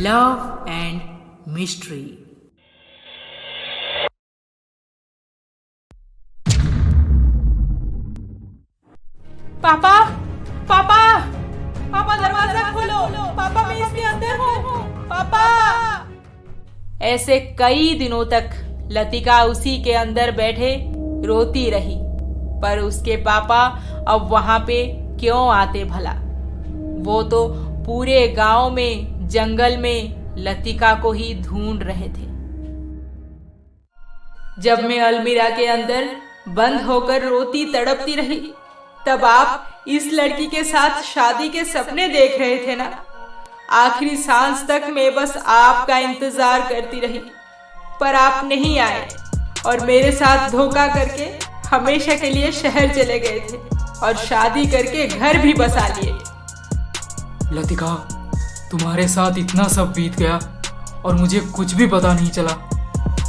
Love and mystery. पापा पापा पापा दरवाजा खोलो, पापा मैं इसके अंदर हूँ, पापा। ऐसे कई दिनों तक लतिका उसी के अंदर बैठे रोती रही, पर उसके पापा अब वहां पे क्यों आते भला? वो तो पूरे गांव में, जंगल में लतिका को ही ढूंढ रहे थे। जब मैं अलमीरा के अंदर बंद होकर रोती तड़पती रही, तब आप इस लड़की के साथ शादी के सपने देख रहे थे ना। आखिरी सांस तक मैं बस आपका इंतजार करती रही, पर आप नहीं आए और मेरे साथ धोखा करके हमेशा के लिए शहर चले गए थे और शादी करके घर भी बसा लिए। लतिका, तुम्हारे साथ इतना सब बीत गया और मुझे कुछ भी पता नहीं चला।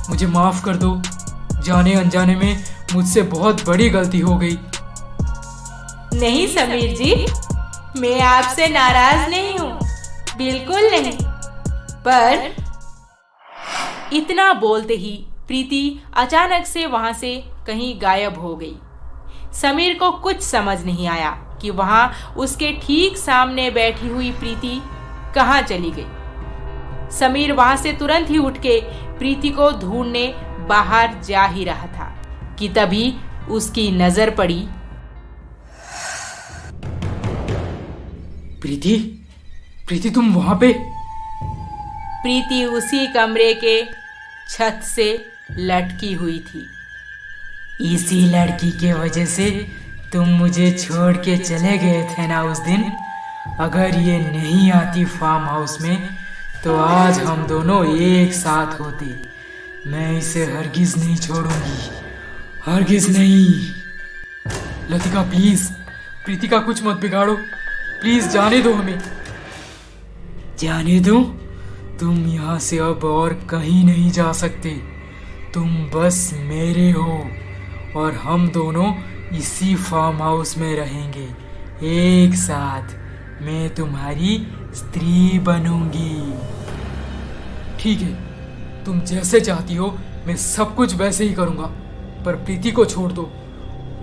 मुझे माफ कर दो, जाने अनजाने में मुझसे बहुत बड़ी गलती हो गई। नहीं समीर जी, मैं आपसे नाराज नहीं हूँ, बिल्कुल नहीं। पर इतना बोलते ही प्रीति अचानक से वहां से कहीं गायब हो गई। समीर को कुछ समझ नहीं आया कि वहां उसके ठीक सामने बैठी हुई प्रीति कहाँ चली गई। समीर वहां से तुरंत ही उठ के प्रीति को ढूंढने बाहर जा ही रहा था कि तभी उसकी नजर पड़ी। प्रीति, प्रीति तुम वहां पे? प्रीति उसी कमरे के छत से लटकी हुई थी। इसी लड़की के वजह से तुम मुझे छोड़ के चले गए थे ना उस दिन। अगर ये नहीं आती फार्म हाउस में तो आज हम दोनों एक साथ होते। मैं इसे हरगिज नहीं छोड़ूंगी, हरगिज नहीं। लतिका प्लीज, प्रीति का कुछ मत बिगाड़ो, प्लीज जाने दो हमें। जाने दो? तुम यहाँ से अब और कहीं नहीं जा सकते। तुम बस मेरे हो और हम दोनों इसी फार्म हाउस में रहेंगे एक साथ। मैं तुम्हारी स्त्री बनूंगी। ठीक है, तुम जैसे चाहती हो मैं सब कुछ वैसे ही करूंगा, पर प्रीति को छोड़ दो।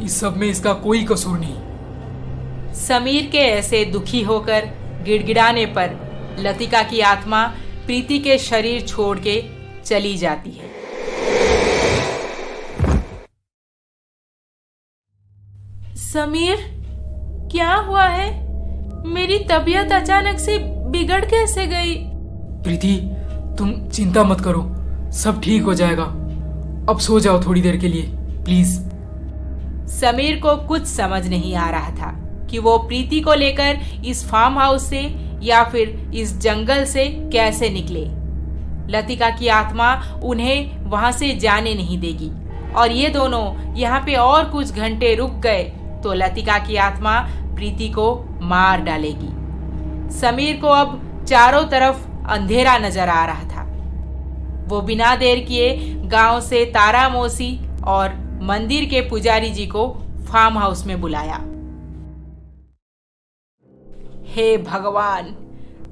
इस सब में इसका कोई कसूर नहीं। समीर के ऐसे दुखी होकर गिड़गिड़ाने पर लतिका की आत्मा प्रीति के शरीर छोड़ के चली जाती है। समीर, क्या हुआ है? मेरी तबीयत अचानक से बिगड़ कैसे गई? प्रीति, तुम चिंता मत करो, सब ठीक हो जाएगा। अब सो जाओ थोड़ी देर के लिए प्लीज। समीर को कुछ समझ नहीं आ रहा था कि वो प्रीति को लेकर इस फार्म हाउस से या फिर इस जंगल से कैसे निकले। लतिका की आत्मा उन्हें वहां से जाने नहीं देगी और ये दोनों यहाँ पे और कुछ घंटे रुक गए तो लतिका की आत्मा प्रीति को मार डालेगी। समीर को अब चारों तरफ अंधेरा नजर आ रहा था। वो बिना देर किए गांव से तारा मौसी और मंदिर के पुजारी जी को फार्म हाउस में बुलाया। हे भगवान,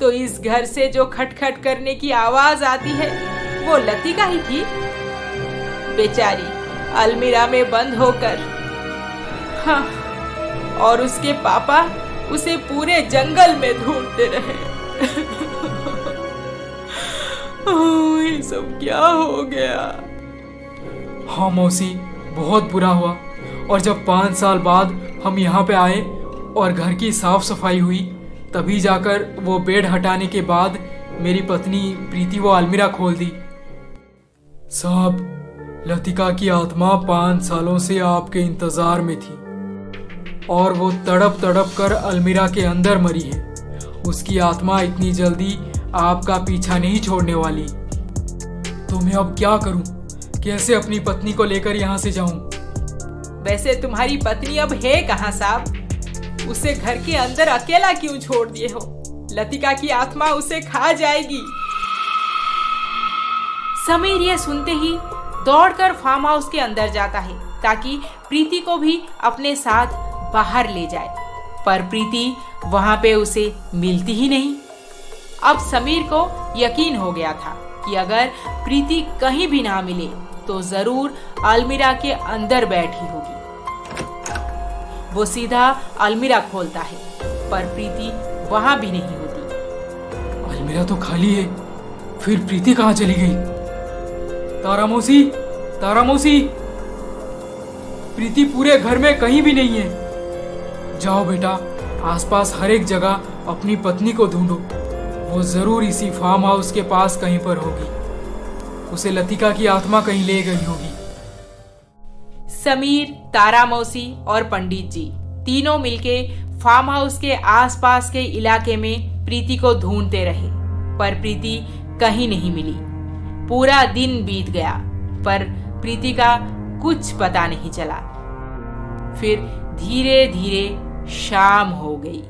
तो इस घर से जो खटखट करने की आवाज आती है वो लतिका ही थी। बेचारी अलमीरा में बंद होकर, हाँ, और उसके पापा उसे पूरे जंगल में ढूंढते रहे। ये सब क्या हो गया? हाँ मौसी, बहुत बुरा हुआ। और जब 5 साल बाद हम यहाँ पे आए और घर की साफ सफाई हुई, तभी जाकर वो बेड हटाने के बाद मेरी पत्नी प्रीति वो अलमीरा खोल दी। साहब, लतिका की आत्मा 5 सालों से आपके इंतजार में थी और वो तड़प तड़प कर अलमीरा के अंदर मरी है। उसकी आत्मा इतनी जल्दी आपका पीछा नहीं छोड़ने वाली। तो मैं अब क्या करूं? कैसे अपनी पत्नी को लेकर यहाँ से जाऊं? वैसे तुम्हारी पत्नी अब है कहाँ साहब? उसे घर के अंदर अकेला क्यों छोड़ दिए हो? लतिका की आत्मा उसे खा जाएगी। समीर ये सुनते ही दौड़कर फार्म हाउस के अंदर जाता है ताकि प्रीति को भी अपने साथ बाहर ले जाए, पर प्रीति वहां पे उसे मिलती ही नहीं। अब समीर को यकीन हो गया था कि अगर प्रीति कहीं भी ना मिले तो जरूर अलमीरा के अंदर बैठी होगी। वो सीधा अलमीरा खोलता है, पर प्रीति वहां भी नहीं होती। अलमीरा तो खाली है, फिर प्रीति कहाँ चली गई? तारा मौसी, तारा मौसी, प्रीति पूरे घर में कहीं भी नहीं है। जाओ बेटा, आसपास हर एक जगह अपनी पत्नी को ढूंढो। वो जरूर इसी फार्म हाउस के पास कहीं पर होगी। उसे लतिका की आत्मा कहीं ले गई होगी। समीर, तारा मौसी और पंडित जी तीनों मिलके फार्म हाउस के आसपास के इलाके में प्रीति को ढूंढते रहे, पर प्रीति कहीं नहीं मिली। पूरा दिन बीत गया, पर प्रीति का कुछ पता नहीं चला। फिर धीरे धीरे शाम हो गई।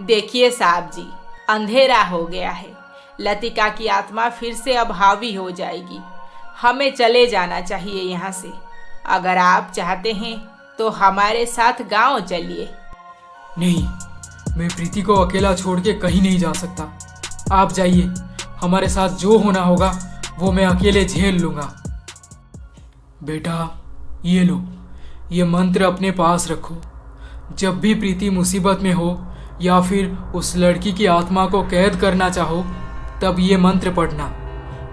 देखिए साहब जी, अंधेरा हो गया है। लतिका की आत्मा फिर से अब हावी हो जाएगी। हमें चले जाना चाहिए यहाँ से। अगर आप चाहते हैं तो हमारे साथ गांव चलिए। नहीं, मैं प्रीति को अकेला छोड़ के कहीं नहीं जा सकता। आप जाइए, हमारे साथ जो होना होगा वो मैं अकेले झेल लूंगा। बेटा, ये लो, ये मंत्र अपने पास रखो। जब भी प्रीति मुसीबत में हो या फिर उस लड़की की आत्मा को कैद करना चाहो, तब ये मंत्र पढ़ना।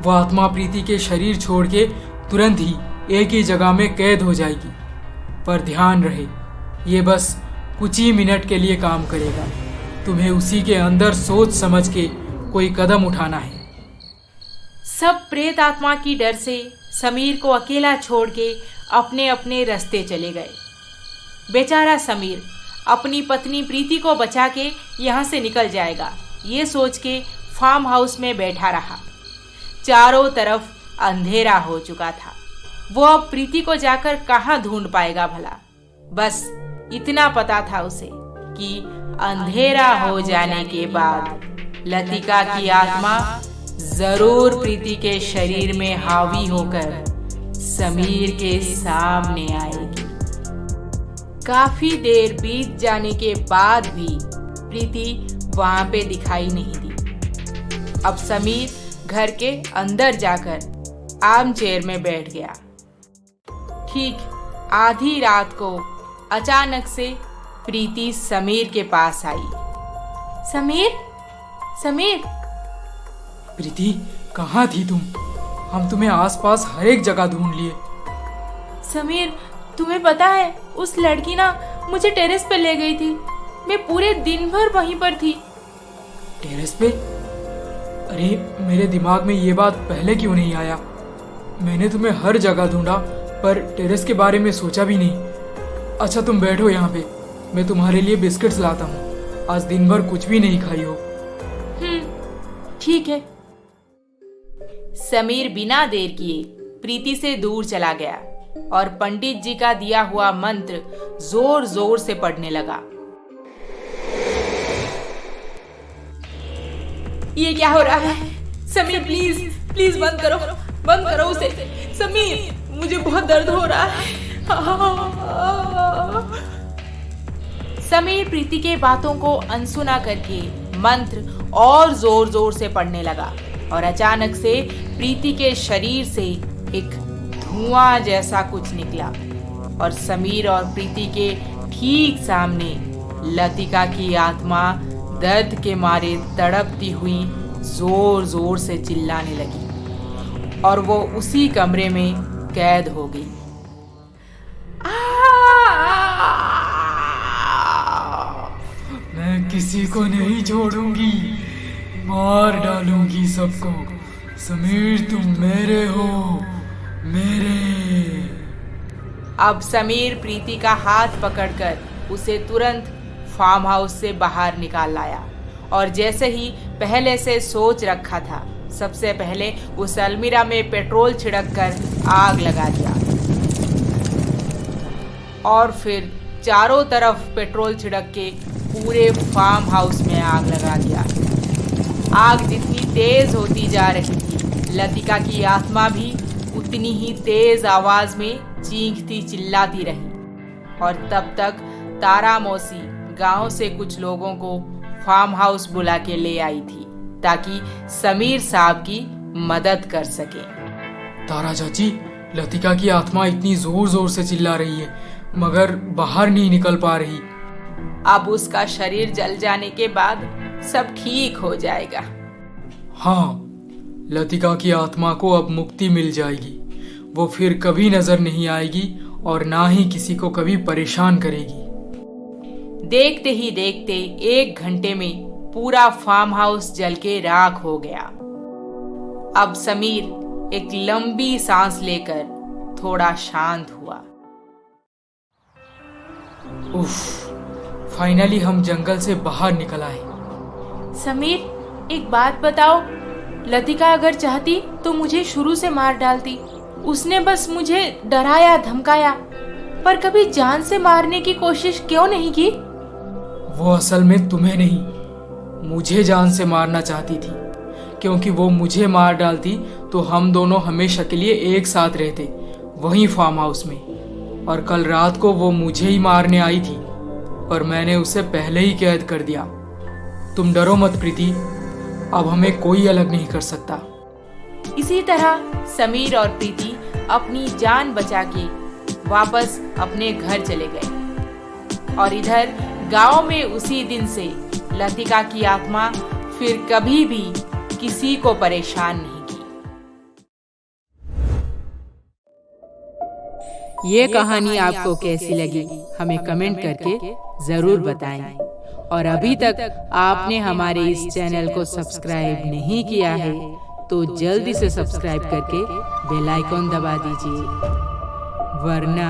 वह आत्मा प्रीति के शरीर छोड़ के तुरंत ही एक ही जगह में कैद हो जाएगी। पर ध्यान रहे, ये बस कुछ ही मिनट के लिए काम करेगा। तुम्हें उसी के अंदर सोच समझ के कोई कदम उठाना है। सब प्रेत आत्मा की डर से समीर को अकेला छोड़ के अपने अपने रास्ते चले गए। बेचारा समीर अपनी पत्नी प्रीति को बचा के यहाँ से निकल जाएगा, ये सोच के फार्म हाउस में बैठा रहा। चारों तरफ अंधेरा हो चुका था। वो अब प्रीति को जाकर कहाँ ढूंढ पाएगा भला। बस इतना पता था उसे कि अंधेरा हो जाने के बाद लतिका की आत्मा जरूर प्रीति के शरीर में हावी होकर समीर के सामने आएगी। काफी देर बीत जाने के बाद भी प्रीति वहां पे दिखाई नहीं दी। अब समीर घर के अंदर जाकर आर्म चेयर में बैठ गया। ठीक आधी रात को अचानक से प्रीति समीर के पास आई। समीर, समीर। प्रीति, कहाँ थी तुम? हम तुम्हें आसपास हर एक जगह ढूंढ लिए। समीर, तुम्हें पता है उस लड़की ना मुझे टेरेस पे ले गई थी। मैं पूरे दिन भर वहीं पर थी। टेरेस पे? अरे, मेरे दिमाग में ये बात पहले क्यों नहीं आया? मैंने तुम्हें हर जगह ढूंढा, पर टेरेस के बारे में सोचा भी नहीं। अच्छा, तुम बैठो यहाँ पे, मैं तुम्हारे लिए बिस्किट्स लाता हूँ। आज दिन भर कुछ भी नहीं खाई हो। ठीक है। समीर बिना देर किए प्रीति से दूर चला गया और पंडित जी का दिया हुआ मंत्र जोर जोर से पढ़ने लगा। ये क्या हो रहा है? समीर, प्लीज प्लीज बंद करो उसे। समीर, मुझे बहुत दर्द हो रहा है। समीर प्रीति के बातों को अनसुना करके मंत्र और जोर जोर से पढ़ने लगा और अचानक से प्रीति के शरीर से एक धुआं जैसा कुछ निकला और समीर और प्रीति के ठीक सामने लतिका की आत्मा दर्द के मारे तड़पती हुई जोर जोर से चिल्लाने लगी और वो उसी कमरे में कैद हो गई। मैं किसी को नहीं छोड़ूंगी, मार डालूंगी सबको। समीर, तुम मेरे हो, मेरे। अब समीर प्रीति का हाथ पकड़कर उसे तुरंत फार्म हाउस से बाहर निकाल लाया और जैसे ही पहले से सोच रखा था, सबसे पहले उस अलमीरा में पेट्रोल छिड़क कर आग लगा दिया और फिर चारों तरफ पेट्रोल छिड़क के पूरे फार्म हाउस में आग लगा दिया। आग जितनी तेज होती जा रही थी, लतिका की आत्मा भी उतनी ही तेज आवाज में चीखती चिल्लाती रही और तब तक तारा मौसी गांव से कुछ लोगों को फार्म हाउस बुला के ले आई थी ताकि समीर साहब की मदद कर सके। तारा चाची, लतिका की आत्मा इतनी जोर जोर से चिल्ला रही है मगर बाहर नहीं निकल पा रही। अब उसका शरीर जल जाने के बाद सब ठीक हो जाएगा। हाँ, लतिका की आत्मा को अब मुक्ति मिल जाएगी। वो फिर कभी नजर नहीं आएगी और ना ही किसी को कभी परेशान करेगी। देखते ही देखते 1 घंटे में पूरा फार्म हाउस जल के राख हो गया। अब समीर एक लंबी सांस लेकर थोड़ा शांत हुआ। उफ, फाइनली हम जंगल से बाहर निकल आए। समीर, एक बात बताओ, लतिका अगर चाहती तो मुझे शुरू से मार डालती। उसने बस मुझे डराया धमकाया, पर कभी जान से मारने की कोशिश क्यों नहीं की? वो असल में तुम्हें नहीं, मुझे जान से मारना चाहती थी, क्योंकि वो मुझे मार डालती तो हम दोनों हमेशा के लिए एक साथ रहते, वहीं फार्म हाउस में। और कल रात को वो मुझे ही मारने आई थी, पर मैंने उसे पहले ही कैद कर दिया। तुम डरो मत प्रीति, अब हमें कोई अलग नहीं कर सकता। इसी तरह समीर और प्रीति अपनी जान बचा के वापस अपने घर चले गए। और इधर गांव में उसी दिन से लतिका की आत्मा फिर कभी भी किसी को परेशान नहीं की। ये कहानी आपको कैसी लगी हमें कमेंट करके जरूर बताएं। और अभी तक आपने हमारे इस चैनल को सब्सक्राइब नहीं किया है तो जल्दी से सब्सक्राइब करके बेल आइकॉन दबा दीजिए, वरना